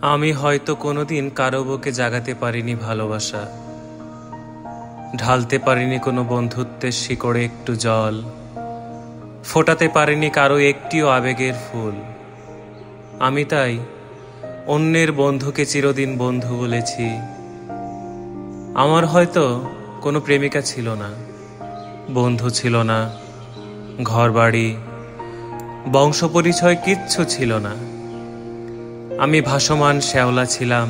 আমি হয়তো কোনোদিন কারো বুকে জাগাতে পারিনি ভালোবাসা, ঢালতে পারিনি কোনো বন্ধুত্বের শিকড়ে একটু জল, ফোটাতে পারিনি কারো একটিও আবেগের ফুল। আমি তাই অন্যের বন্ধুকে চিরদিন বন্ধু বলেছি। আমার হয়তো কোনো প্রেমিকা ছিল না, বন্ধু ছিল না, ঘরবাড়ি, বংশ পরিচয় কিচ্ছু ছিল না। আমি ভাসমান শ্যাওলা ছিলাম,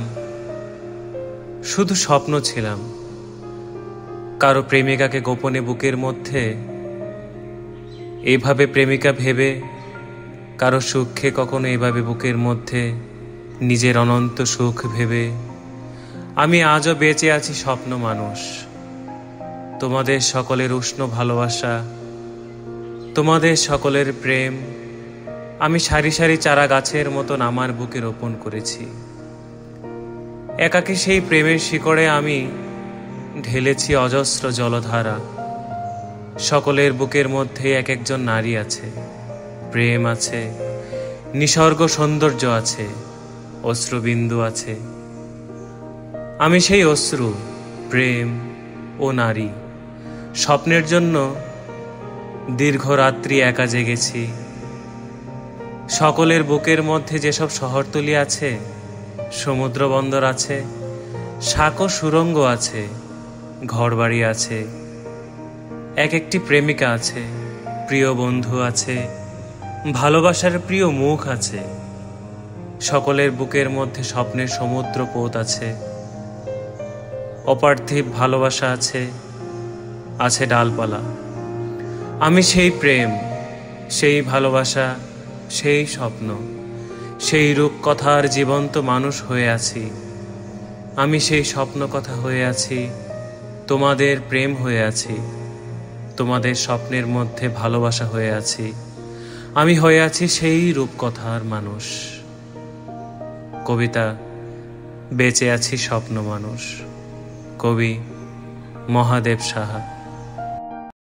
শুধু স্বপ্ন ছিলাম কারো প্রেমিকাকে গোপনে বুকের মধ্যে। এভাবে প্রেমিকা ভেবে কারো সুখে কখনো এভাবে বুকের মধ্যে নিজের অনন্ত সুখ ভেবে আমি আজও বেঁচে আছি স্বপ্ন মানুষ। তোমাদের সকলের উষ্ণ ভালোবাসা, তোমাদের সকলের প্রেম আমি সারি সারি চারা গাছের মতন আমার বুকে রোপণ করেছি। একাকী সেই প্রেমের শিকড়ে আমি ঢেলেছি অজস্র জলধারা। সকলের বুকের মধ্যে এক একজন নারী আছে, প্রেম আছে, নিসর্গ সৌন্দর্য আছে, অশ্রুবিন্দু আছে। আমি সেই অশ্রু, প্রেম ও নারী স্বপ্নের জন্য দীর্ঘ রাত্রি একা জেগেছি। সকলের বুকের মধ্যে যেসব শহরতলি আছে, সমুদ্র বন্দর আছে, সাঁকো সুরঙ্গ আছে, ঘরবাড়ি আছে, এক একটি প্রেমিকা আছে, প্রিয় বন্ধু আছে, ভালোবাসার প্রিয় মুখ আছে। সকলের বুকের মধ্যে স্বপ্নের সমুদ্র পোত আছে, অপার্থিব ভালোবাসা আছে, আছে ডালপালা। আমি সেই প্রেম, সেই ভালোবাসা, সেই স্বপ্ন, সেই রূপকথার জীবন্ত মানুষ হয়ে আছি। আমি সেই স্বপ্ন কথা হয়ে আছি, তোমাদের প্রেম হয়ে আছি, তোমাদের স্বপ্নের মধ্যে ভালোবাসা হয়ে আছি। আমি হয়ে আছি সেই রূপকথার মানুষ। কবিতা বেঁচে আছি স্বপ্ন মানুষ। কবি মহাদেব সাহা।